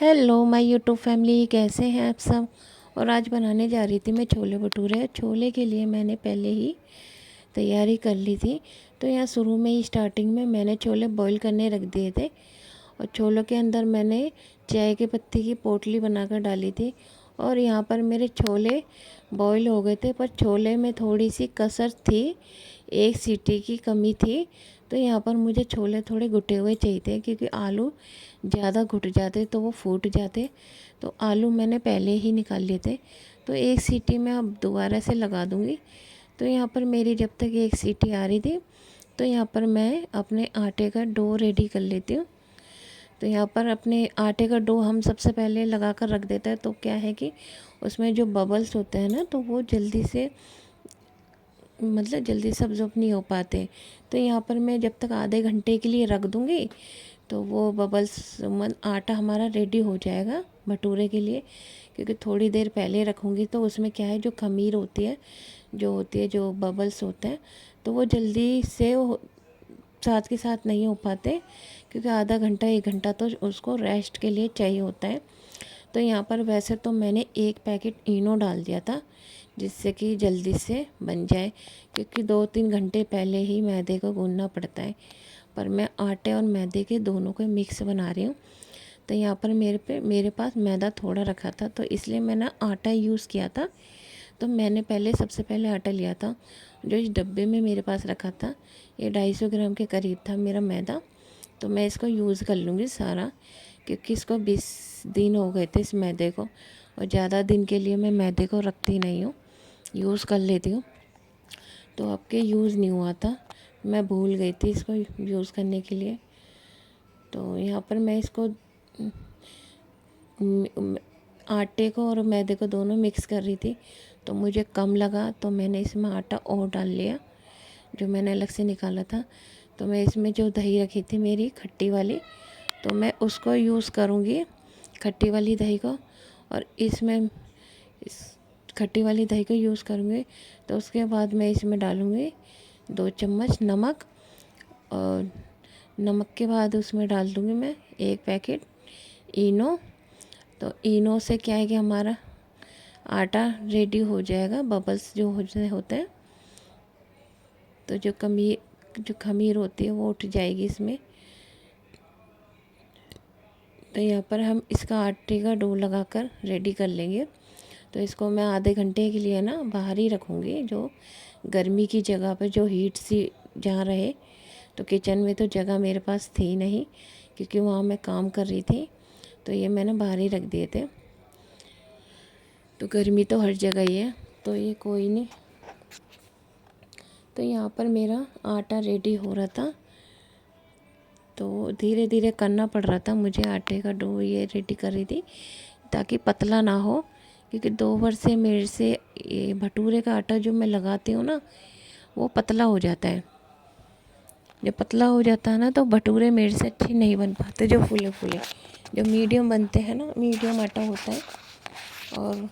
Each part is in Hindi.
हेलो माय यूट्यूब फैमिली, कैसे हैं आप सब। और आज बनाने जा रही थी मैं छोले भटूरे। छोले के लिए मैंने पहले ही तैयारी कर ली थी। तो यहाँ शुरू में ही स्टार्टिंग में मैंने छोले बॉईल करने रख दिए थे और छोलों के अंदर मैंने चाय के पत्ती की पोटली बनाकर डाली थी। और यहाँ पर मेरे छोले बॉईल हो गए थे, पर छोले में थोड़ी सी कसर थी, एक सीटी की कमी थी। तो यहाँ पर मुझे छोले थोड़े घुटे हुए चाहिए थे, क्योंकि आलू ज़्यादा घुट जाते तो वो फूट जाते। तो आलू मैंने पहले ही निकाल लिए थे। तो एक सीटी मैं अब दोबारा से लगा दूँगी। तो यहाँ पर मेरी जब तक एक सीटी आ रही थी, तो यहाँ पर मैं अपने आटे का डो रेडी कर लेती हूँ। तो यहाँ पर अपने आटे का डो हम सबसे पहले लगा कर रख देते हैं, तो क्या है कि उसमें जो बबल्स होते हैं ना, तो वो जल्दी से जल्दी से अब्ज़ॉर्ब नहीं हो पाते। तो यहाँ पर मैं जब तक आधे घंटे के लिए रख दूँगी, तो वो बबल्स आटा हमारा रेडी हो जाएगा भटूरे के लिए। क्योंकि थोड़ी देर पहले रखूँगी तो उसमें क्या है, जो खमीर होती है, जो बबल्स होते हैं, तो वो जल्दी से साथ के साथ नहीं हो पाते। क्योंकि आधा घंटा 1 घंटा तो उसको रेस्ट के लिए चाहिए होता है। तो यहाँ पर वैसे तो मैंने 1 पैकेट इनो डाल दिया था, जिससे कि जल्दी से बन जाए। क्योंकि 2-3 घंटे पहले ही मैदे को गूँथना पड़ता है। पर मैं आटे और मैदे के दोनों को मिक्स बना रही हूँ। तो यहाँ पर मेरे पास मैदा थोड़ा रखा था, तो इसलिए मैंने आटा यूज़ किया था। तो मैंने सबसे पहले आटा लिया था, जो इस डब्बे में मेरे पास रखा था। ये 250 ग्राम के करीब था मेरा मैदा। तो मैं इसको यूज़ कर लूँगी सारा, क्योंकि इसको 20 दिन हो गए थे इस मैदे को। और ज़्यादा दिन के लिए मैं मैदे को रखती नहीं हूँ, यूज़ कर लेती हूँ। तो आपके यूज़ नहीं हुआ था, मैं भूल गई थी इसको यूज़ करने के लिए। तो यहाँ पर मैं इसको आटे को और मैदे को दोनों मिक्स कर रही थी। तो मुझे कम लगा, तो मैंने इसमें आटा और डाल लिया, जो मैंने अलग से निकाला था। तो मैं इसमें जो दही रखी थी मेरी खट्टी वाली, तो मैं उसको यूज़ करूँगी, खट्टी वाली दही को। और इसमें इस खट्टी वाली दही को यूज़ करूँगी। तो उसके बाद मैं इसमें डालूँगी 2 चम्मच नमक। और नमक के बाद उसमें डाल दूँगी मैं 1 पैकेट इनो। तो इनो से क्या है कि हमारा आटा रेडी हो जाएगा, बबल्स जो होते हैं, तो जो खमीर होती है वो उठ जाएगी इसमें। तो यहाँ पर हम इसका आटे का डो लगाकर रेडी कर लेंगे। तो इसको मैं आधे घंटे के लिए ना बाहर ही रखूँगी, जो गर्मी की जगह पर जो हीट सी जहाँ रहे। तो किचन में तो जगह मेरे पास थी नहीं, क्योंकि वहाँ मैं काम कर रही थी। तो ये मैंने बाहर ही रख दिए थे। तो गर्मी तो हर जगह ही है, तो ये कोई नहीं। तो यहाँ पर मेरा आटा रेडी हो रहा था, तो धीरे धीरे करना पड़ रहा था मुझे। आटे का डो ये रेडी कर रही थी, ताकि पतला ना हो। क्योंकि 2 वर्ष से मेरे से ये भटूरे का आटा जो मैं लगाती हूँ ना, वो पतला हो जाता है। जब पतला हो जाता है ना, तो भटूरे मेरे से अच्छे नहीं बन पाते, जो फूले फूले। जो मीडियम बनते हैं ना, मीडियम आटा होता है, और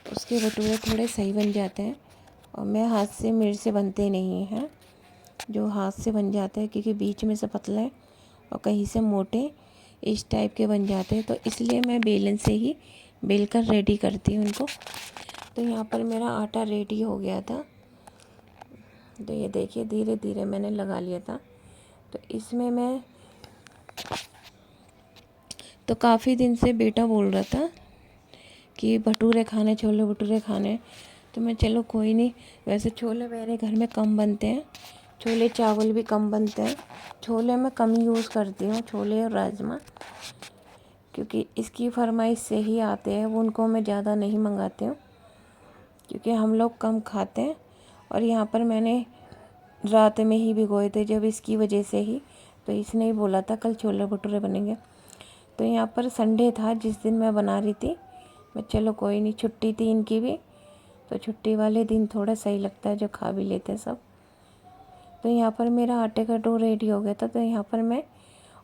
उसके भटूरे थोड़े सही बन जाते हैं। और मैं हाथ से, मेरे से बनते नहीं हैं जो हाथ से बन जाते हैं, क्योंकि बीच में से पतले और कहीं से मोटे इस टाइप के बन जाते हैं। तो इसलिए मैं बेलन से ही बेल कर रेडी करती हूँ उनको। तो यहाँ पर मेरा आटा रेडी हो गया था। तो ये देखिए, धीरे धीरे मैंने लगा लिया था। तो इसमें मैं तो काफ़ी दिन से बेटा बोल रहा था कि भटूरे खाने, छोले भटूरे खाने। तो मैं, चलो कोई नहीं। वैसे छोले मेरे घर में कम बनते हैं, छोले चावल भी कम बनते हैं। छोले मैं कम यूज़ करती हूँ, छोले और राजमा, क्योंकि इसकी फरमाइश से ही आते हैं। वो उनको मैं ज़्यादा नहीं मंगाती हूँ, क्योंकि हम लोग कम खाते हैं। और यहाँ पर मैंने रात में ही भिगोए थे, जब इसकी वजह से ही। तो इसने ही बोला था कल छोले भटूरे बनेंगे। तो यहाँ पर संडे था जिस दिन मैं बना रही थी। मैं, चलो कोई नहीं, छुट्टी थी इनकी भी, तो छुट्टी वाले दिन थोड़ा सही लगता है, जो खा भी लेते हैं सब। तो यहाँ पर मेरा आटे का डो रेडी हो गया था। तो यहाँ पर मैं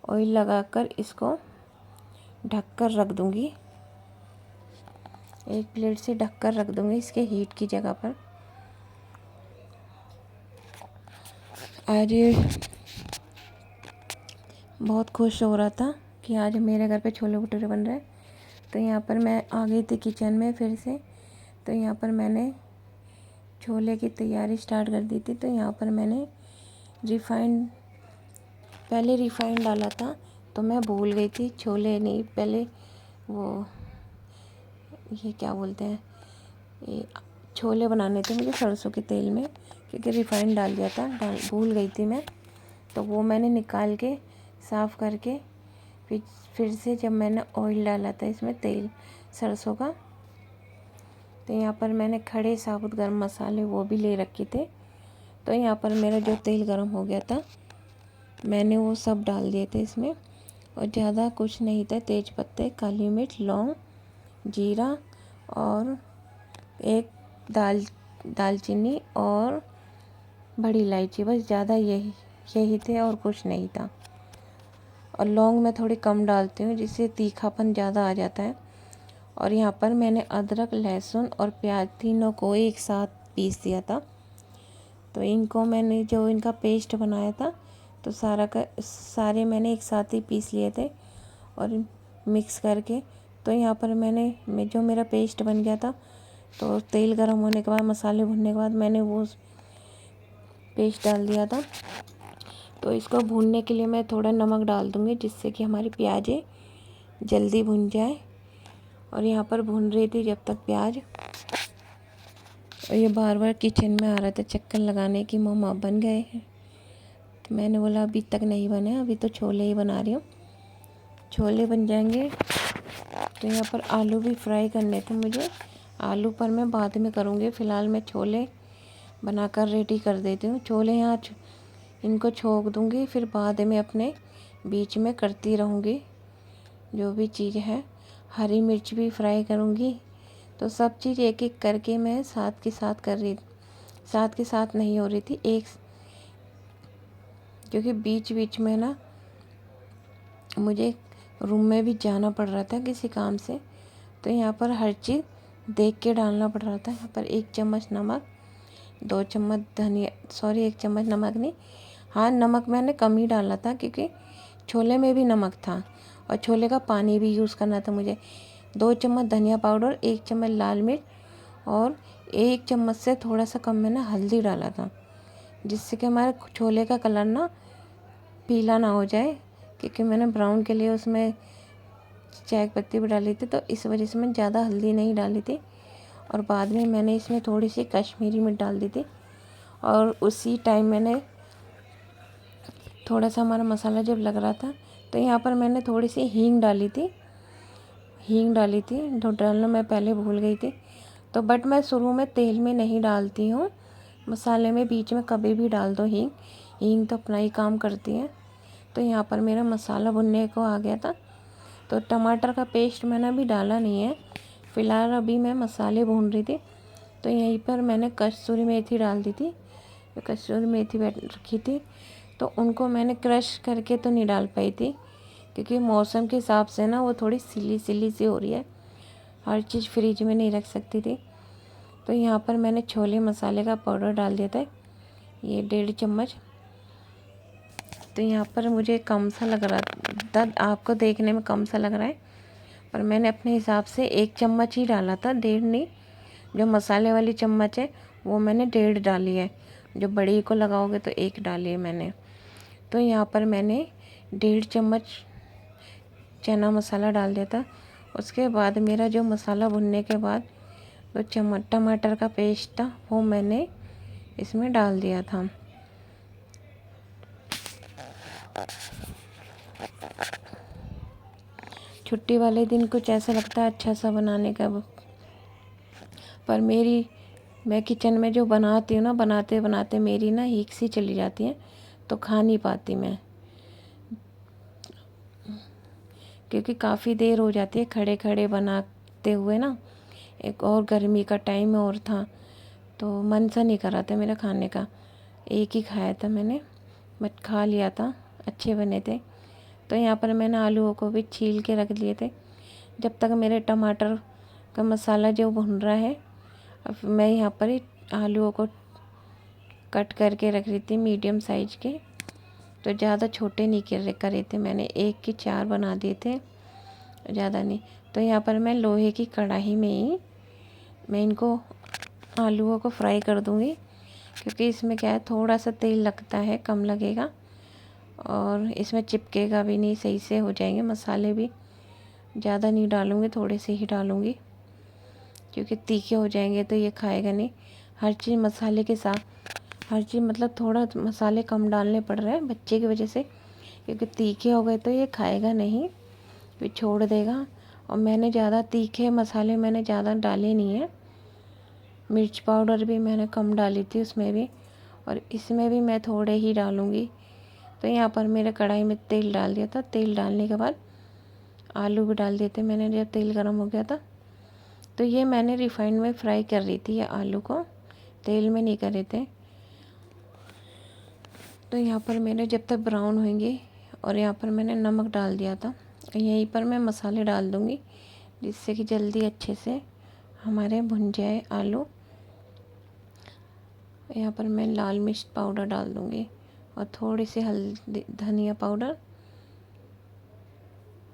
ऑयल लगाकर इसको ढक कर रख दूँगी, एक प्लेट से ढक कर रख दूँगी इसके हीट की जगह पर। आज बहुत खुश हो रहा था कि आज मेरे घर पे छोले भटूरे बन रहे हैं। तो यहाँ पर मैं आ गई थी किचन में फिर से। तो यहाँ पर मैंने छोले की तैयारी स्टार्ट कर दी थी। तो यहाँ पर मैंने पहले रिफाइंड डाला था, तो मैं भूल गई थी। छोले नहीं, पहले वो ये क्या बोलते हैं, ये छोले बनाने थे मुझे सरसों के तेल में, क्योंकि रिफाइंड डाल दिया था, भूल गई थी मैं। तो वो मैंने निकाल के साफ़ करके फिर से जब मैंने ऑयल डाला था इसमें, तेल सरसों का, तो यहाँ पर मैंने खड़े साबुत गरम मसाले वो भी ले रखे थे। तो यहाँ पर मेरा जो तेल गरम हो गया था, मैंने वो सब डाल दिए थे इसमें, और ज़्यादा कुछ नहीं था। तेज पत्ते, काली मिर्च, लौंग, जीरा और एक दालचीनी और बड़ी इलायची, बस ज़्यादा यही थे और कुछ नहीं था। और लौंग मैं थोड़ी कम डालती हूँ, जिससे तीखापन ज़्यादा आ जाता है। और यहाँ पर मैंने अदरक, लहसुन और प्याज तीनों को एक साथ पीस दिया था। तो इनको मैंने जो इनका पेस्ट बनाया था, तो सारे मैंने एक साथ ही पीस लिए थे और मिक्स करके। तो यहाँ पर जो मेरा पेस्ट बन गया था, तो तेल गरम होने के बाद, मसाले भुनने के बाद मैंने वो पेस्ट डाल दिया था। तो इसको भूनने के लिए मैं थोड़ा नमक डाल दूँगी, जिससे कि हमारी प्याज़ें जल्दी भुन जाए। और यहाँ पर भून रही थी जब तक प्याज, और ये बार बार किचन में आ रहा था चक्कर लगाने की, मम्मा बन गए हैं। तो मैंने बोला अभी तक नहीं बने, अभी तो छोले ही बना रही हूँ, छोले बन जाएंगे। तो यहाँ पर आलू भी फ्राई करने थे मुझे, आलू पर मैं बाद में करूँगी। फ़िलहाल मैं छोले बनाकर रेडी कर देती हूँ। छोले यहाँ इनको छोक दूँगी, फिर बाद में अपने बीच में करती रहूँगी जो भी चीज़ है। हरी मिर्च भी फ्राई करूँगी। तो सब चीज़ एक एक करके मैं साथ के साथ नहीं हो रही थी, क्योंकि बीच बीच में ना मुझे रूम में भी जाना पड़ रहा था किसी काम से। तो यहाँ पर हर चीज़ देख के डालना पड़ रहा था। यहाँ पर 1 चम्मच नमक, 2 चम्मच धनिया, सॉरी 1 चम्मच नमक नहीं, हाँ नमक मैंने कम ही डाला था, क्योंकि छोले में भी नमक था और छोले का पानी भी यूज़ करना था मुझे। 2 चम्मच धनिया पाउडर, 1 चम्मच लाल मिर्च और 1 चम्मच से थोड़ा सा कम मैंने हल्दी डाला था, जिससे कि हमारे छोले का कलर ना पीला ना हो जाए, क्योंकि मैंने ब्राउन के लिए उसमें चाय पत्ती भी डाली थी। तो इस वजह से मैं ज़्यादा हल्दी नहीं डाली थी। और बाद में मैंने इसमें थोड़ी सी कश्मीरी मिर्च डाल दी थी। और उसी टाइम मैंने थोड़ा सा हमारा मसाला जब लग रहा था, तो यहाँ पर मैंने थोड़ी सी हींग डाली थी, तो डालना मैं पहले भूल गई थी। तो बट मैं शुरू में तेल में नहीं डालती हूँ, मसाले में बीच में कभी भी डाल दो हींग तो अपना ही काम करती है। तो यहाँ पर मेरा मसाला भुनने को आ गया था। तो टमाटर का पेस्ट मैंने अभी डाला नहीं है, फ़िलहाल अभी मैं मसाले भून रही थी। तो यहीं पर मैंने कसूरी मेथी डाल दी थी, कसूरी मेथी रखी थी, तो उनको मैंने क्रश करके तो नहीं डाल पाई थी, क्योंकि मौसम के हिसाब से ना वो थोड़ी सिली सी हो रही है, हर चीज़ फ्रिज में नहीं रख सकती थी। तो यहाँ पर मैंने छोले मसाले का पाउडर डाल दिया था, ये 1.5 चम्मच। तो यहाँ पर मुझे कम सा लग रहा था, आपको देखने में कम सा लग रहा है, पर मैंने अपने हिसाब से 1 चम्मच ही डाला था, 1.5 नहीं। जो मसाले वाली चम्मच है वो मैंने 1.5 डाली है, जो बड़ी को लगाओगे तो 1 डाली है मैंने। तो यहाँ पर मैंने 1.5 चम्मच चना मसाला डाल दिया था। उसके बाद मेरा जो मसाला भुनने के बाद जो टमाटर का पेस्ट था वो मैंने इसमें डाल दिया था। छुट्टी वाले दिन कुछ ऐसा लगता है अच्छा सा बनाने का, पर मैं किचन में जो बनाती हूँ ना, बनाते बनाते मेरी ना हीक सी चली जाती है, तो खा नहीं पाती मैं, क्योंकि काफ़ी देर हो जाती है खड़े खड़े बनाते हुए ना। एक और गर्मी का टाइम और था, तो मन सा नहीं कर रहा था मेरा खाने का। एक ही खाया था मैंने, बट खा लिया था, अच्छे बने थे। तो यहाँ पर मैंने आलूओं को भी छील के रख लिए थे। जब तक मेरे टमाटर का मसाला जो भुन रहा है, अब मैं यहाँ पर ही आलूओं को कट करके रख रही थी, मीडियम साइज के। तो ज़्यादा छोटे नहीं करे थे मैंने, 1 के 4 बना दिए थे, ज़्यादा नहीं। तो यहाँ पर मैं लोहे की कढ़ाई में ही मैं इनको आलूओं को फ्राई कर दूँगी, क्योंकि इसमें क्या है थोड़ा सा तेल लगता है, कम लगेगा और इसमें चिपकेगा भी नहीं, सही से हो जाएंगे। मसाले भी ज़्यादा नहीं डालूँगी, थोड़े से ही डालूँगी, क्योंकि तीखे हो जाएंगे तो ये खाएगा नहीं। हर चीज़ मसाले के साथ, हर चीज़ मतलब थोड़ा मसाले कम डालने पड़ रहे हैं बच्चे की वजह से, क्योंकि तीखे हो गए तो ये खाएगा नहीं, फिर छोड़ देगा। और मैंने ज़्यादा तीखे मसाले मैंने ज़्यादा डाले नहीं है, मिर्च पाउडर भी मैंने कम डाली थी उसमें भी, और इसमें भी मैं थोड़े ही डालूँगी। तो यहाँ पर मेरे कढ़ाई में तेल डाल दिया था, तेल डालने के बाद आलू भी डाल दिए थे मैंने जब तेल गर्म हो गया था। तो ये मैंने रिफाइंड में फ्राई कर रही थी ये आलू को, तेल में नहीं कर रहे थे। तो यहाँ पर मेरे जब तक ब्राउन होंगे, और यहाँ पर मैंने नमक डाल दिया था, यहीं पर मैं मसाले डाल दूँगी जिससे कि जल्दी अच्छे से हमारे भुन जाए आलू। यहाँ पर मैं लाल मिर्च पाउडर डाल दूँगी और थोड़ी सी हल्दी, धनिया पाउडर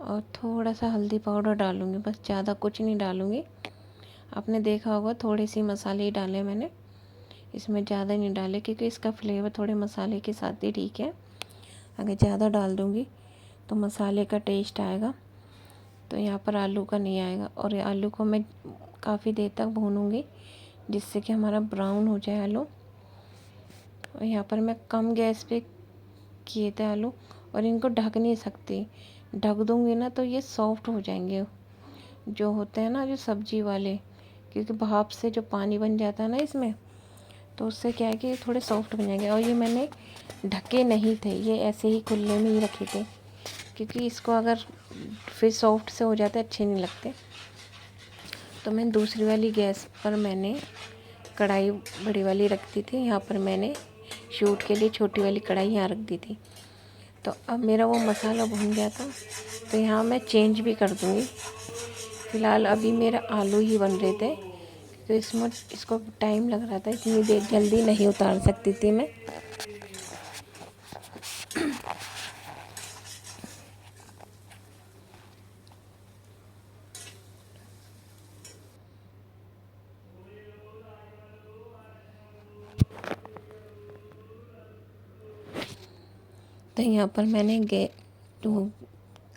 और थोड़ा सा हल्दी पाउडर डालूँगी, बस ज़्यादा कुछ नहीं डालूँगी। आपने देखा होगा थोड़े से मसाले ही डाले मैंने, इसमें ज़्यादा नहीं डाले, क्योंकि इसका फ्लेवर थोड़े मसाले के साथ ही ठीक है। अगर ज़्यादा डाल दूँगी तो मसाले का टेस्ट आएगा, तो यहाँ पर आलू का नहीं आएगा। और ये आलू को मैं काफ़ी देर तक भूनूँगी जिससे कि हमारा ब्राउन हो जाए आलू। और यहाँ पर मैं कम गैस पे किए थे आलू, और इनको ढक नहीं सकती, ढक दूँगी ना तो ये सॉफ्ट हो जाएंगे, जो होते हैं ना जो सब्जी वाले, क्योंकि भाप से जो पानी बन जाता है ना इसमें, तो उससे क्या है कि थोड़े सॉफ्ट बन जाएंगे। और ये मैंने ढके नहीं थे, ये ऐसे ही खुले में ही रखे थे, क्योंकि इसको अगर फिर सॉफ्ट से हो जाते अच्छे नहीं लगते। तो मैं दूसरी वाली गैस पर मैंने कढ़ाई बड़ी वाली रख दी थी, यहाँ पर मैंने शूट के लिए छोटी वाली कढ़ाई यहाँ रख दी थी। तो अब मेरा वो मसाला भुन गया था, तो यहाँ मैं चेंज भी कर दूँगी। फ़िलहाल अभी मेरा आलू ही बन रहे थे, तो इसमें इसको टाइम लग रहा था, इतनी देर जल्दी नहीं उतार सकती थी मैं। तो यहाँ पर मैंने तो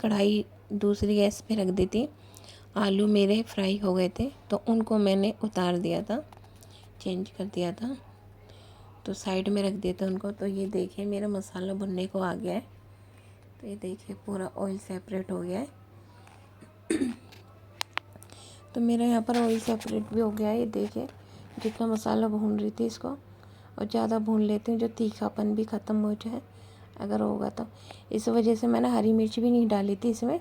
कढ़ाई दूसरी गैस पे रख दी थी, आलू मेरे फ्राई हो गए थे तो उनको मैंने उतार दिया था, चेंज कर दिया था, तो साइड में रख दिया था उनको। तो ये देखिए मेरा मसाला भुनने को आ गया है, तो ये देखिए पूरा ऑयल सेपरेट हो गया है। तो मेरा यहाँ पर ऑयल सेपरेट भी हो गया है, ये देखिए जितना मसाला भून रही थी इसको, और ज़्यादा भून लेती हूँ जो तीखापन भी ख़त्म हो जाए अगर होगा तो। इस वजह से मैंने हरी मिर्च भी नहीं डाली थी इसमें,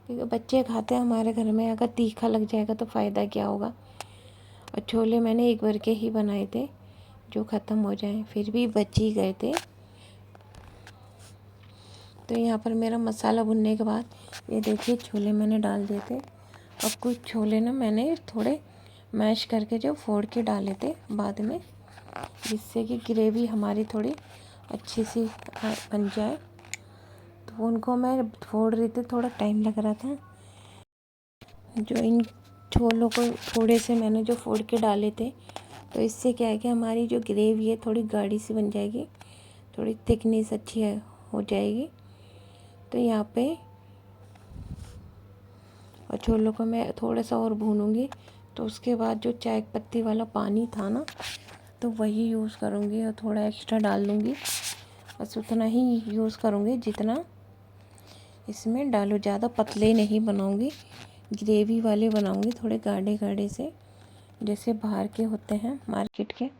क्योंकि बच्चे खाते हैं हमारे घर में, अगर तीखा लग जाएगा तो फ़ायदा क्या होगा। और छोले मैंने एक बार के ही बनाए थे जो ख़त्म हो जाए, फिर भी बच ही गए थे। तो यहाँ पर मेरा मसाला भुनने के बाद ये देखिए छोले मैंने डाल दिए थे, और कुछ छोले ना मैंने थोड़े मैश करके जो फोड़ के डाले थे बाद में, जिससे कि ग्रेवी हमारी थोड़ी अच्छी सी बन जाए। तो उनको मैं फोड़ रही थी, थोड़ा टाइम लग रहा था। जो इन छोलों को थोड़े से मैंने जो फोड़ के डाले थे, तो इससे क्या है कि हमारी जो ग्रेवी है थोड़ी गाढ़ी सी बन जाएगी, थोड़ी थिकनेस अच्छी हो जाएगी। तो यहाँ पे और छोलों को मैं थोड़ा सा और भूनूंगी, तो उसके बाद जो चाय पत्ती वाला पानी था ना, तो वही यूज़ करूँगी और थोड़ा एक्स्ट्रा डाल दूँगी, बस उतना ही यूज़ करूँगी जितना इसमें डालो। ज़्यादा पतले नहीं बनाऊँगी, ग्रेवी वाले बनाऊँगी, थोड़े गाढ़े गाढ़े से, जैसे बाहर के होते हैं मार्केट के।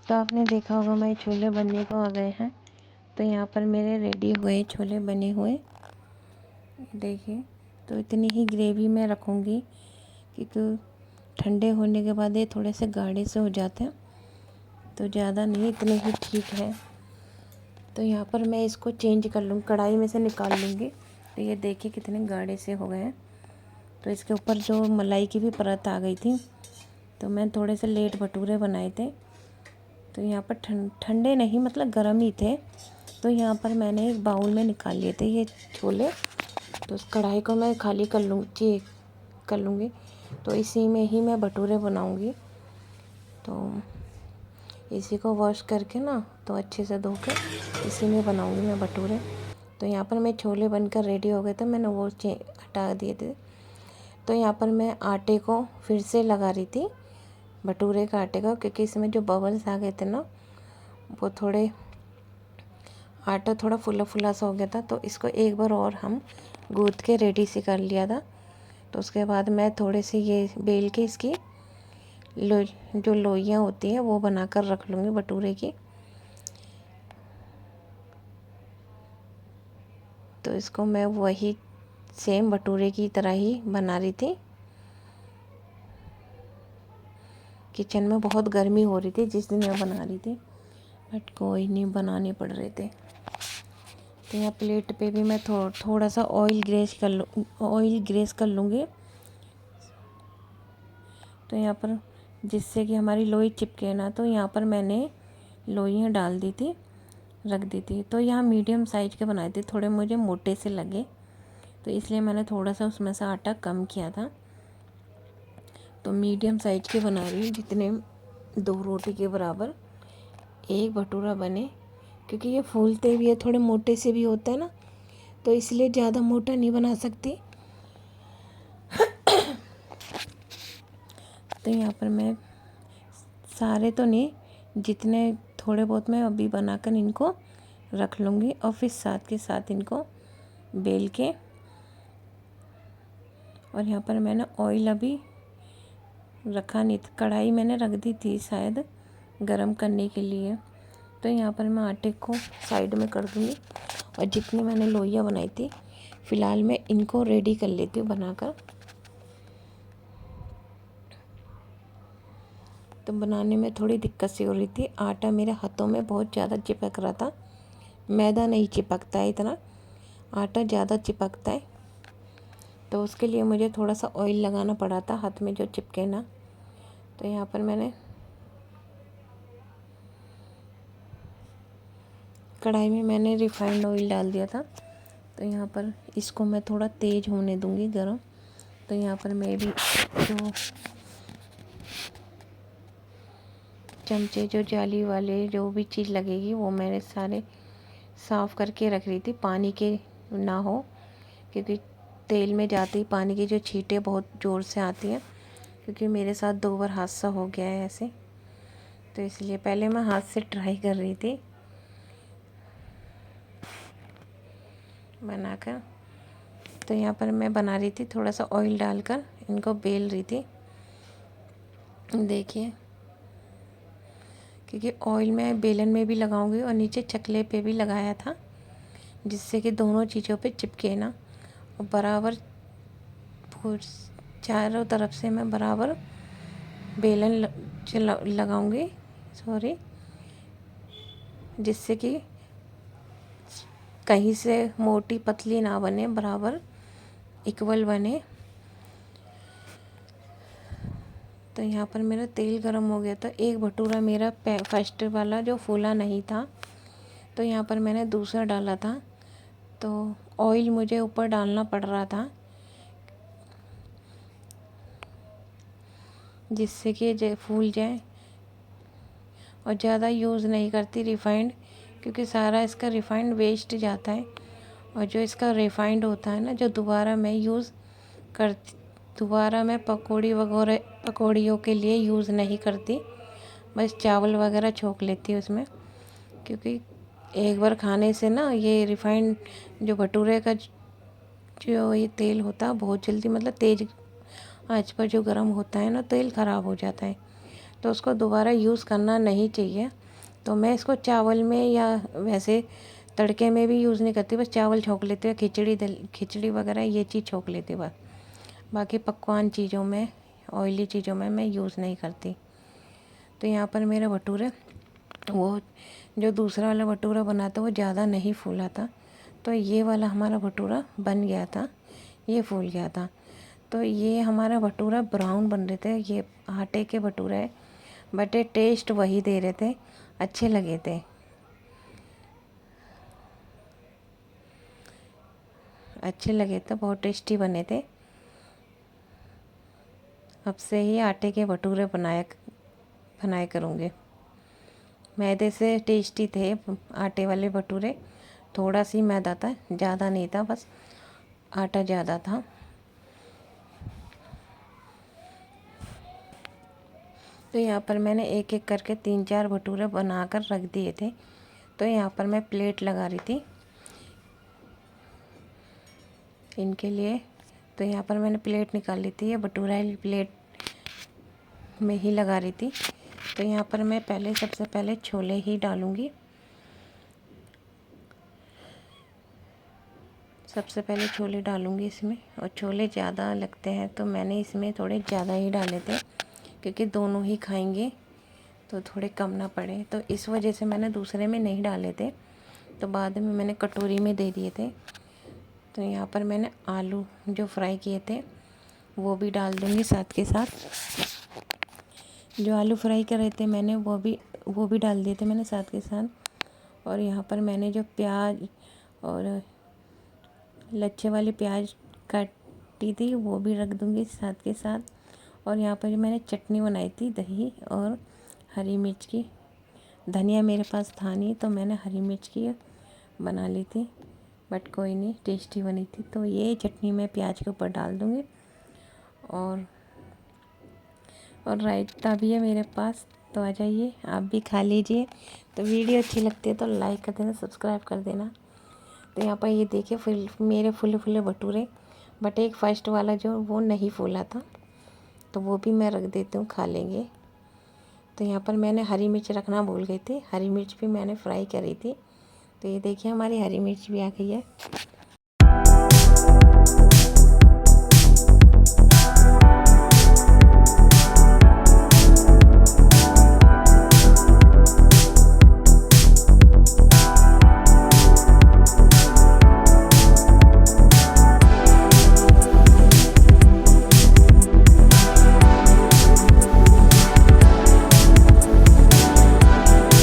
तो आपने देखा होगा मेरे छोले बनने को आ गए हैं। तो यहाँ पर मेरे रेडी हुए छोले बने हुए, देखिए। तो इतनी ही ग्रेवी में रखूँगी क्योंकि ठंडे होने के बाद ये थोड़े से गाढ़े से हो जाते हैं, तो ज़्यादा नहीं, इतने ही ठीक है। तो यहाँ पर मैं इसको चेंज कर लूँगी, कढ़ाई में से निकाल लूँगी। तो ये देखिए कितने गाढ़े से हो गए हैं। तो इसके ऊपर जो मलाई की भी परत आ गई थी। तो मैं थोड़े से लेट भटूरे बनाए थे, तो यहाँ पर ठंडे नहीं, मतलब गर्म ही थे। तो यहाँ पर मैंने एक बाउल में निकाल लिए थे ये छोले। तो उस कढ़ाई को मैं खाली कर लूँगी। तो इसी में ही मैं भटूरे बनाऊँगी। तो इसी को वॉश करके ना, तो अच्छे से धो के इसी में बनाऊँगी मैं भटूरे। तो यहाँ पर मैं छोले बनकर रेडी हो गए थे, मैंने वो हटा दिए थे। तो यहाँ पर मैं आटे को फिर से लगा रही थी, भटूरे का आटे का, क्योंकि इसमें जो बबल्स आ गए थे ना, वो थोड़े, आटा थोड़ा फुला फुला सा हो गया था। तो इसको एक बार और हम गूँथ के रेडी से कर लिया था। तो उसके बाद मैं थोड़े से ये बेल के इसकी जो लोइयाँ होती हैं वो बनाकर रख लूँगी भटूरे की। तो इसको मैं वही सेम भटूरे की तरह ही बना रही थी। किचन में बहुत गर्मी हो रही थी जिस दिन मैं बना रही थी, बट कोई नहीं, बनाने पड़ रहे थे। तो यहाँ प्लेट पे भी मैं थोड़ा सा ऑयल ग्रेस कर लूँगी। तो यहाँ पर जिससे कि हमारी लोई चिपके ना, तो यहाँ पर मैंने लोइयाँ डाल दी थी, रख दी थी। तो यहाँ मीडियम साइज़ के बनाए थे, थोड़े मुझे मोटे से लगे, तो इसलिए मैंने थोड़ा सा उसमें से आटा कम किया था। तो मीडियम साइज़ के बना रही हूँ, जितने 2 रोटी के बराबर एक भटूरा बने, क्योंकि ये फूलते भी है, थोड़े मोटे से भी होता है ना, तो इसलिए ज़्यादा मोटा नहीं बना सकती। तो यहाँ पर मैं सारे तो नहीं, जितने थोड़े बहुत मैं अभी बनाकर इनको रख लूँगी, और फिर साथ के साथ इनको बेल के, और यहाँ पर मैंने ऑयल अभी रखा नहीं था, कढ़ाई मैंने रख दी थी शायद गरम करने के लिए। तो यहाँ पर मैं आटे को साइड में कर दूँगी, और जितनी मैंने लोइयाँ बनाई थी, फ़िलहाल मैं इनको रेडी कर लेती हूँ बनाकर। तो बनाने में थोड़ी दिक्कत सी हो रही थी, आटा मेरे हाथों में बहुत ज़्यादा चिपक रहा था। मैदा नहीं चिपकता है इतना, आटा ज़्यादा चिपकता है। तो उसके लिए मुझे थोड़ा सा ऑयल लगाना पड़ा था हाथ में, जो चिपके ना। तो यहाँ पर मैंने कढ़ाई में मैंने रिफाइंड ऑयल डाल दिया था। तो यहाँ पर इसको मैं थोड़ा तेज़ होने दूँगी गरम। तो यहाँ पर मैं भी जो चमचे, जो जाली वाले जो भी चीज़ लगेगी, वो मैंने सारे साफ़ करके रख रही थी, पानी के ना हो, क्योंकि तेल में जाते ही पानी की जो छींटें बहुत ज़ोर से आती हैं, क्योंकि मेरे साथ 2 बार हादसा हो गया है ऐसे। तो इसलिए पहले मैं हाथ से ट्राई कर रही थी बनाकर। तो यहाँ पर मैं बना रही थी, थोड़ा सा ऑयल डालकर इनको बेल रही थी, देखिए। क्योंकि ऑयल मैं बेलन में भी लगाऊंगी और नीचे चकले पे भी लगाया था, जिससे कि दोनों चीज़ों पे चिपके ना, और बराबर चारों तरफ से मैं बराबर बेलन लगाऊंगी, सॉरी, जिससे कि कहीं से मोटी पतली ना बने, बराबर इक्वल बने। तो यहाँ पर मेरा तेल गरम हो गया था। एक भटूरा मेरा फर्स्ट वाला जो फूला नहीं था, तो यहाँ पर मैंने दूसरा डाला था, तो ऑयल मुझे ऊपर डालना पड़ रहा था जिससे कि ये फूल जाए। और ज़्यादा यूज़ नहीं करती रिफ़ाइंड, क्योंकि सारा इसका रिफ़ाइंड वेस्ट जाता है। और जो इसका रिफ़ाइंड होता है ना, जो दोबारा मैं पकौड़ियों के लिए यूज़ नहीं करती। बस चावल वगैरह छोंक लेती हूँ उसमें, क्योंकि एक बार खाने से ना ये रिफ़ाइंड जो भटूरे का जो ये तेल होता है बहुत जल्दी, मतलब तेज़ आंच पर जो गर्म होता है ना, तेल ख़राब हो जाता है। तो उसको दोबारा यूज़ करना नहीं चाहिए। तो मैं इसको चावल में या वैसे तड़के में भी यूज़ नहीं करती, बस चावल छोंक लेती हूँ, खिचड़ी वगैरह ये चीज़ छोंक लेती हूँ बस। बाकी पकवान चीज़ों में, ऑयली चीज़ों में मैं यूज़ नहीं करती। तो यहाँ पर मेरे भटूरे, वो जो दूसरा वाला भटूरा बना था वो ज़्यादा नहीं फूला था, तो ये वाला हमारा भटूरा बन गया था, ये फूल गया था। तो ये हमारा भटूरा ब्राउन बन रहे थे, ये आटे के भटूरे है, बट ये टेस्ट वही दे रहे थे, अच्छे लगे थे। अच्छे लगे थे, बहुत टेस्टी बने थे। अब से ही आटे के भटूरे बनाए करूँगे। मैदे से टेस्टी थे आटे वाले भटूरे, थोड़ा सी मैदा था, ज़्यादा नहीं था, बस आटा ज़्यादा था। तो यहाँ पर मैंने एक एक करके 3-4 भटूरे बनाकर रख दिए थे। तो यहाँ पर मैं प्लेट लगा रही थी इनके लिए। तो यहाँ पर मैंने प्लेट निकाल ली थी, ये भटूरा प्लेट में ही लगा रही थी। तो यहाँ पर मैं सबसे पहले छोले ही डालूँगी। सबसे पहले छोले डालूँगी इसमें, और छोले ज़्यादा लगते हैं तो मैंने इसमें थोड़े ज़्यादा ही डाले थे, क्योंकि दोनों ही खाएंगे तो थोड़े कम ना पड़े, तो इस वजह से मैंने दूसरे में नहीं डाले थे, तो बाद में मैंने कटोरी में दे दिए थे। तो यहाँ पर मैंने आलू जो फ्राई किए थे वो भी डाल दूँगी साथ के साथ। जो आलू फ्राई कर रहे थे मैंने वो भी डाल दिए थे मैंने साथ के साथ। और यहाँ पर मैंने जो प्याज और लच्छे वाली प्याज काटी थी वो भी रख दूँगी साथ के साथ। और यहाँ पर मैंने चटनी बनाई थी दही और हरी मिर्च की, धनिया मेरे पास था नहीं तो मैंने हरी मिर्च की बना ली थी, बट कोई नहीं, टेस्टी बनी थी। तो ये चटनी मैं प्याज के ऊपर डाल दूँगी। और रायता भी है मेरे पास, तो आ जाइए आप भी खा लीजिए। तो वीडियो अच्छी लगती है तो लाइक कर देना, सब्सक्राइब कर देना। तो यहाँ पर ये देखिए मेरे फूले फूले भटूरे, बट एक फर्स्ट वाला जो वो नहीं फूला था, तो वो भी मैं रख देती हूँ, खा लेंगे। तो यहाँ पर मैंने हरी मिर्च रखना भूल गई थी, हरी मिर्च भी मैंने फ्राई करी थी। तो ये देखिए हमारी हरी मिर्च भी आ गई है।